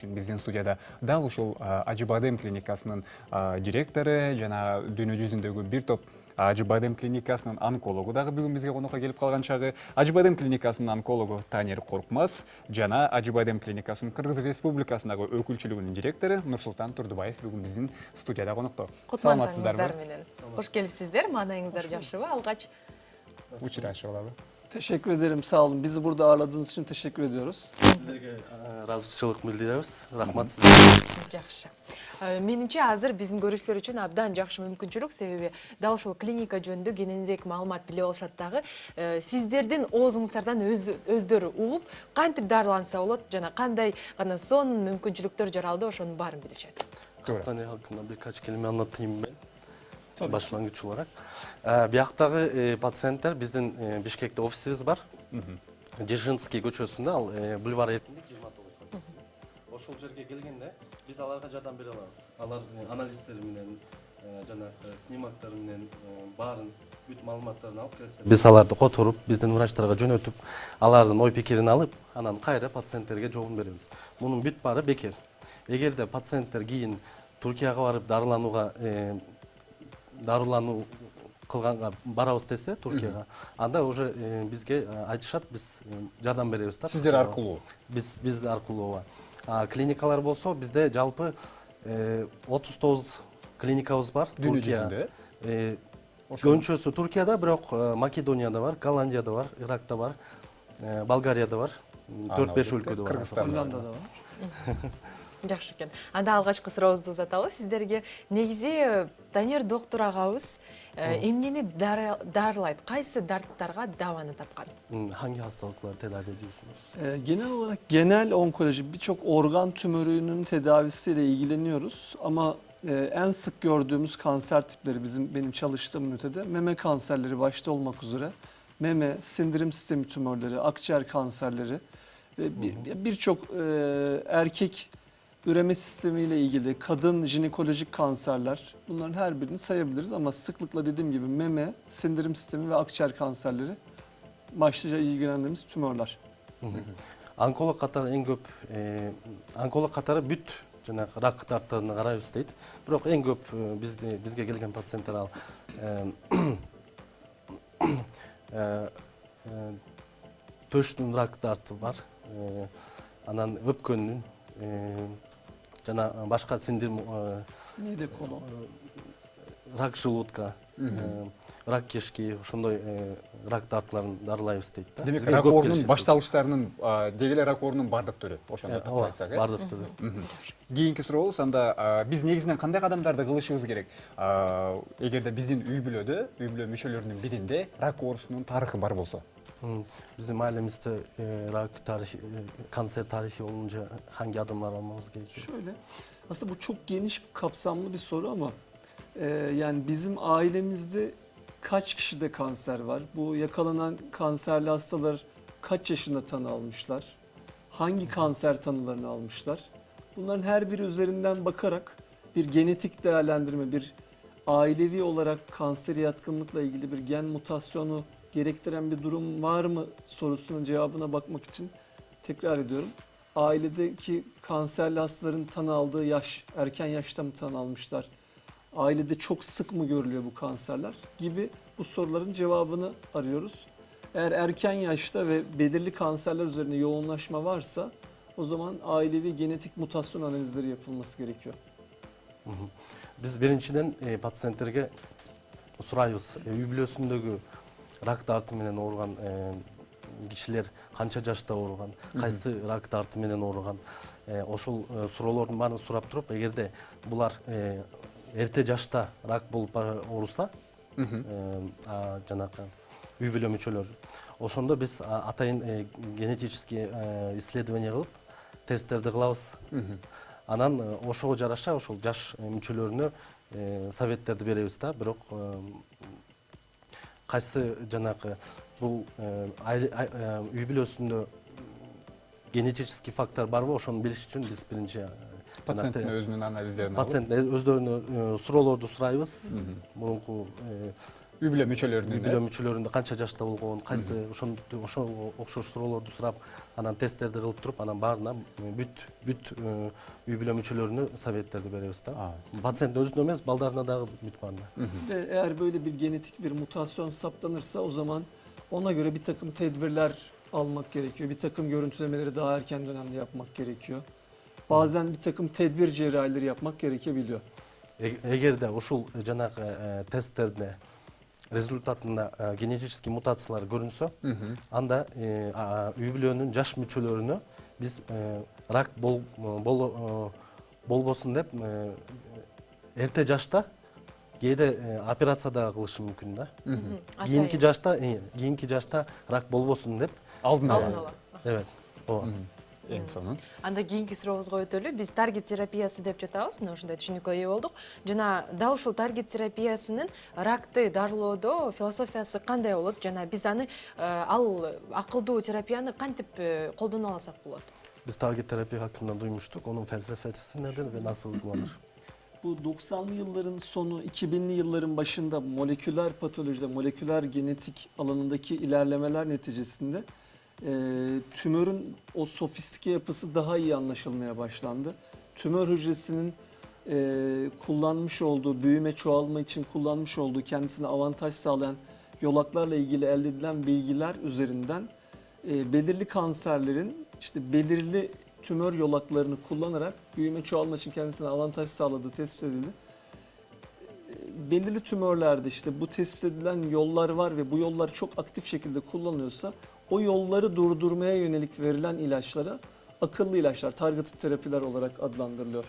Биздин студияда дал ушул Acıbadem клиникасынын директору жана дүйнө жүзүндөгү бир топ Acıbadem клиникасынын онкологу дагы бүгүн бизге конокко келип калган чагы. Acıbadem клиникасынын онкологу Танер Коркмаз жана Acıbadem клиникасынын Кыргыз Республикасындагы өкүлчүлүгүнүн директору Нурсултан Турдубаев бүгүн биздин студияда конокто. Саламатсыздарбы? Hoş келипсиздер. Маанайыңыздар жакшыбы? Алгач Учурашып алабы. Teşekkür ederim, sağ olun. Bizi burada ağırladığınız için teşekkür ediyoruz. Sizlerге разычылык билдиребиз. Рахмат сизге. жакшы. Менимче азыр биздин көрүүчүлөр үчүн абдан жакшы мүмкүнчүлүк, себеби дал ушул клиника жөнүндө кененирээк маалымат биле болушат дагы. Сиздердин оозуңуздардан өздөрү угуп, кантип дарыланса болот жана кандай гана сонун мүмкүнчүлүктөр жаралды, ошонун баарын билишет. Кыргызстан халкына birkaç kelime anlatayım ben. Başlangıç olarak. Biyaqtagı patsientler bizden Bişkek'te ofisimiz var. Dzержинский көчөсүндө ал бульвар эркиндик 29. Ошол жерге келгенде биз аларга жардам бере алабыз. Алар анализдери менен жана снимактары менен баарын бүт маалыматтарын алып келсе, биз аларды которуп, биздин врачтарга жөнөтүп, алардын ой пикирин алып, анан кайра пациенттерге жолун беребиз. Мунун бүт баары бекер. Эгерде пациенттер кийин Туркияга барып дарылануу кылганга барабыз десе Туркияга, анда уже бизге айтышат, биз жардам беребиз да. Сиздер аркылуу. Биз аркылуу. Клиникалар болсо бизде жалпы 39 клиникабыз бар Туркия. Көбүнчөсү Туркияда, бирок Македонияда бар, Голландияда бар, Иракта бар, Болгарияда бар, 4-5 өлкөдө бар. Hollanda'da da var. Жакшы экен. Анда алгачкы сурообузду узаталы. Сиздерге негизи Танер доктор агабыз эмнени дарылайт? Кайсы дарттарга даваны тапкан? Hangi hastalıkları tedavi ediyorsunuz? Genel olarak genel onkoloji, birçok organ tümörünün tedavisiyle ilgileniyoruz. Ama en sık gördüğümüz kanser tipleri benim çalıştığım ünitede meme kanserleri başta olmak üzere meme, sindirim sistemi tümörleri, akciğer kanserleri ve birçok erkek üreme sistemiyle ilgili kadın jinekolojik kanserler, bunların her birini sayabiliriz ama sıklıkla dediğim gibi meme, sindirim sistemi ve akciğer kanserleri başlıca ilgilendiğimiz tümörler. Онколог катары эң көп онколог катары бүт жанагы рак дарттарына карайбыз дейт. Бирок эң көп бизге келген пациенттер ал төштүн рак дарты бар. Анан өпкөнүн жана башка синдирим Mide kolon. рак желудка, рак кишки, ошондой рак дартыларын дарылайбыз дейт да. Демек рак оорунун башталыштарынын дегеле рак оорунун бардык түрү. Ошондо Ооба, тактайсак, бардык түрү. Кийинки сурообуз анда биз негизинен кандай кадамдарды кылышыбыз керек? Эгерде биздин үй бүлө мүчөлөрүнүн биринде рак оорусунун тарыхы бар болсо. Bizim ailemizde rak tarihi, kanser tarihi olunca hangi adımlar almamız gerekiyor? Şöyle, aslında bu çok geniş kapsamlı bir soru ama yani bizim ailemizde kaç kişide kanser var? Bu yakalanan kanserli hastalar kaç yaşında tanı almışlar? Hangi kanser tanılarını almışlar? Bunların her biri üzerinden bakarak bir genetik değerlendirme, bir ailevi olarak kansere yatkınlıkla ilgili bir gen mutasyonu gerektiren bir durum var mı sorusunun cevabına bakmak için tekrar ediyorum. Ailedeki kanserli hastaların tanı aldığı yaş, erken yaşta mı tanı almışlar? Ailede çok sık mı görülüyor bu kanserler gibi bu soruların cevabını arıyoruz. Eğer erken yaşta ve belirli kanserler üzerine yoğunlaşma varsa o zaman ailevi genetik mutasyon analizleri yapılması gerekiyor. Biz birinciden patsientlerge surayбыз. Үй бүлөсүндөгү рак дарты менен ооруган кишилер канча жашта ооруган, кайсы рак дарты менен ооруган, ошол суроолордун баарын сурап туруп, эгерде булар эрте жашта рак болуп ооруса, жанагы үй бүлө мүчөлөр, ошондо биз атайын генетический исследование кылып, тесттерди кылабыз. Анан ошого жараша ошол жаш мүчөлөрүнө советтерди беребиз да, бирок кайсы жанагы бул үй бүлөсүндө генетический фактор барбы, ошону билиш үчүн биз биринчи Пациенттин өзүнүн анализдерин алып, пациенттин өздөрүнө суроолорду сурайбыз. Мурунку үй бүлө мүчөлөрүнүн. үй бүлө мүчөлөрүндө канча жашта болгон, кайсы ошо окшош суроолорду сурап, анан тесттерди кылып туруп, анан баарына бүт үй бүлө мүчөлөрүнө советтерди беребиз да. Пациенттин өзүнө эмес, балдарына дагы бүт баарына. Ve eğer böyle bir genetik bir mutasyon saptanırsa o zaman ona göre bir takım tedbirler almak gerekiyor. Bir takım görüntülemeleri daha erken dönemde yapmak gerekiyor. Bazen bir takım tedbir cerrahileri yapmak gerekebiliyor. Эгерде ушул жанагы тесттерде результатында генетический мутациялар көрүнсө, анда үй бүлөнүн жаш мүчөлөрүнө биз рак болбосун деп эрте жашта кээде операция да кылышы мүмкүн да. Кийинки жашта рак болбосун деп Алдын Алдын ала. ала. Evet. O. Эң сонун. Анда кийинки сурообузга өтөлү. Биз таргет терапиясы деп жатабыз. Мына ушундай түшүнүккө ээ болдук. Жана дал ушул таргет терапиясынын ракты дарылоодо философиясы кандай болот? Жана биз аны ал акылдуу терапияны кантип колдоно алсак болот? Biz target terapi hakkında duymuştuk. Onun felsefesi nedir ve nasıl uygulanır? Bu 90'lı yılların sonu, 2000'li yılların başında moleküler patolojide, moleküler genetik alanındaki ilerlemeler neticesinde tümörün o sofistike yapısı daha iyi anlaşılmaya başlandı. Tümör hücresinin kullanmış olduğu, büyüme çoğalma için kullanmış olduğu kendisine avantaj sağlayan yolaklarla ilgili elde edilen bilgiler üzerinden belirli kanserlerin işte belirli tümör yolaklarını kullanarak büyüme çoğalma için kendisine avantaj sağladığı tespit edildi. Belirli tümörlerde işte bu tespit edilen yollar var ve bu yollar çok aktif şekilde kullanılıyorsa o yolları durdurmaya yönelik verilen ilaçlara akıllı ilaçlar, targeted terapiler olarak adlandırılıyor.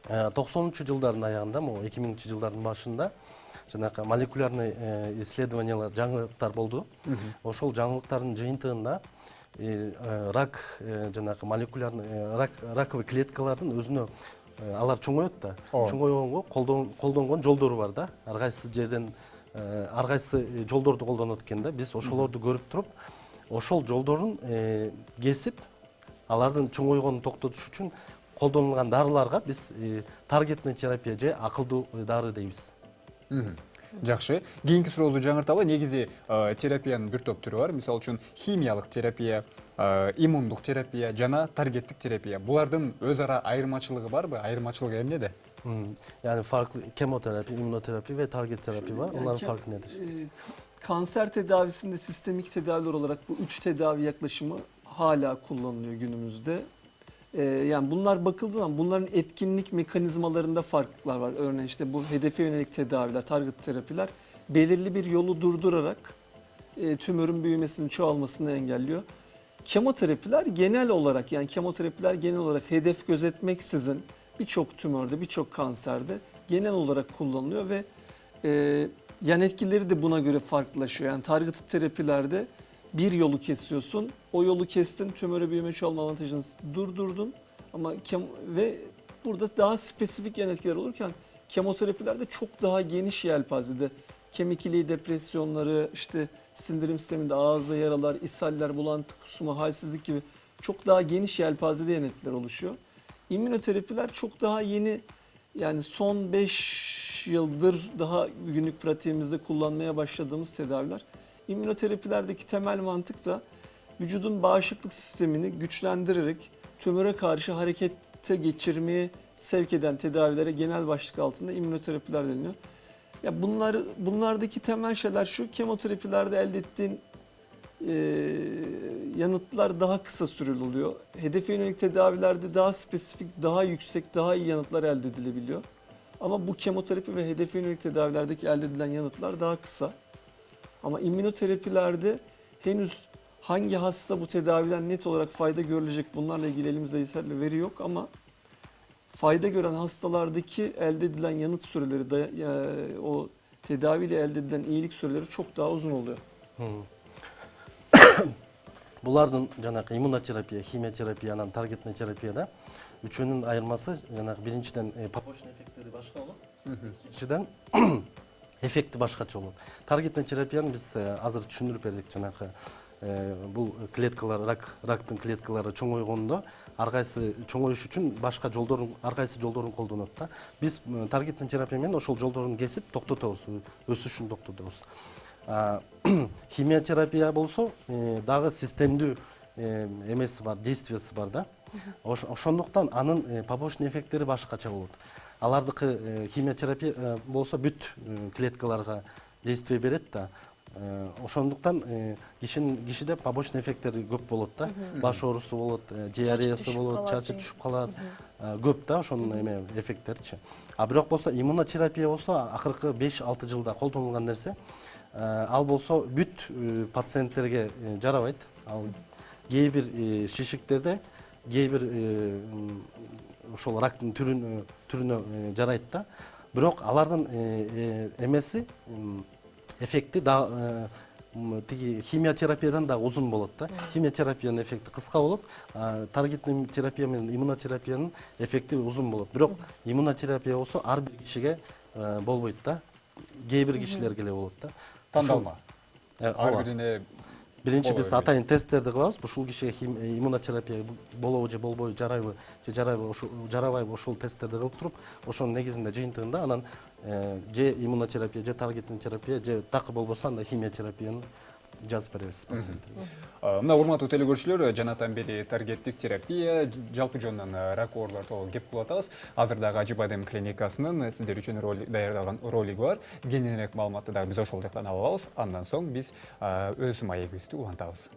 90-cı жылдардың аяғында, 2000-ci жылдардың башында жанагы молекулярный исследованиялар, жаңылыктар болду. Ошол жаңылыктардын жыйынтыгында рак жанагы молекулярный раковый клеткалардын өзүнө алар чоңоет да. Чоңойгонго колдонгон жолдору бар да. Ар кайсы жерден ар кайсы жолдорду колдонот экен да. Биз ошолорду көрүп туруп, ошол жолдорун кесип, алардын чоңойгонун токтотуш үчүн колдонулган дарыларга биз таргетный терапия же акылдуу дары дейбиз. Жакшы. Кийинки сурообузду жаңырталы. Негизи терапиянын бир топ түрү бар. Мисалы үчүн химиялык терапия, иммундук терапия жана таргеттик терапия. Булардын өз ара айырмачылыгы барбы? Айырмачылыгы эмнеде? Yani farklı kemoterapi, immünoterapi ve target terapi var. Onların farkı nedir? Kanser tedavisinde sistemik tedaviler olarak bu 3 tedavi yaklaşımı hala kullanılıyor günümüzde. Yani bunlar bakıldığı zaman bunların etkinlik mekanizmalarında farklılıklar var. Örneğin işte bu hedefe yönelik tedaviler, target terapiler belirli bir yolu durdurarak tümörün büyümesini, çoğalmasını engelliyor. Kemoterapiler genel olarak hedef gözetmeksizin birçok tümörde, birçok kanserde genel olarak kullanılıyor ve yan etkileri de buna göre farklılaşıyor. Yani targeted terapilerde bir yolu kesiyorsun, o yolu kestin, tümöre büyüme çoğalma avantajını durdurdun ama ve burada daha spesifik yan etkiler olurken kemoterapilerde çok daha geniş yelpazede kemik iliği depresyonları, işte sindirim sisteminde ağızda yaralar, ishaller, bulantı, kusma, halsizlik gibi çok daha geniş yelpazede yan etkiler oluşuyor. İmmünoterapiler çok daha yeni, yani son 5 yıldır daha günlük pratiğimizde kullanmaya başladığımız tedaviler. İmmünoterapilerdeki temel mantık da vücudun bağışıklık sistemini güçlendirerek tümöre karşı harekete geçirmeye sevk eden tedavilere genel başlık altında immünoterapiler deniliyor. Ya bunlardaki temel şeyler şu: kemoterapilerde elde ettiğin yanıtlar daha kısa süreli oluyor. Hedefe yönelik tedavilerde daha spesifik, daha yüksek, daha iyi yanıtlar elde edilebiliyor. Ama bu kemoterapi ve hedefe yönelik tedavilerdeki elde edilen yanıtlar daha kısa. Ama immünoterapilerde henüz hangi hasta bu tedaviden net olarak fayda görülecek, bunlarla ilgili elimizde yeterli veri yok ama fayda gören hastalardaki elde edilen yanıt süreleri, o tedaviyle elde edilen iyilik süreleri çok daha uzun oluyor. Bulardan жанагы иммунотерапия, химиотерапия, анан таргетный терапияда үчөөнүн айырмасы жанагы биринчиден побочный эффекттери башка болот. Экинчиден эффекти башкача болот. Таргетный терапияны биз азыр түшүндүрүп бердик жанагы бул клеткалар, рактын клеткалары чоңойгондо ар кайсы чоңоюш үчүн башка жолдорун, ар кайсы жолдорун колдонот да. Биз таргеттик терапия менен ошол жолдорун кесип токтотобуз, өсүшүн токтотобуз. Химиотерапия болсо дагы системдүү эмеси бар, действиясы бар да. Ошондуктан анын побочный эффекттери башкача болот. Алардыкы химиотерапия болсо бүт клеткаларга действие берет да. Ошондуктан кишиде побочный эффекттери көп болот да. Баш оорусу болот, диареясы болот, чачы түшүп калат. Көп да ошонун эме эффекттеричи. А бирок болсо иммунотерапия болсо акыркы 5-6 жылда колдонулган нерсе. Ал болсо бүт пациенттерге жарабайт. Ал кээ бир шишиктерде, кээ бир ошол рактын түрүнө жарайт да. Бирок алардын эмеси эффекти да тиги химиотерапиядан да узун болот да. Химиотерапиянын эффекти кыска болот, таргеттик терапия менен иммунотерапиянын эффекти узун болот. Бирок иммунотерапия болсо ар бир кишиге болбойт да. Кээ бир кишилерге эле болот да. Тандалма. Ар Ооба. бирине Биринчи биз атайын тесттерди кылабыз. Ушул кишиге иммунотерапия болобу же болбойбу, жарайбы же жарабайбы ошол тесттерди кылып туруп, ошонун негизинде жыйынтыгында анан же иммунотерапия, же таргеттик терапия, же такы болбосо анда химиотерапияны жазып беребиз пациенттерге. Мына урматтуу телекөрүүчүлөр, жанатан бери таргеттик терапия, жалпы жонунан рак оорулар тууралуу кеп кылып атабыз. Азырдагы Ажы Бадем клиникасынын сиздер үчүн даярдалган ролиги бар. Кеңирээк маалыматты дагы биз ошол жактан ала алабыз. Андан соң биз өз маегибизди улантабыз.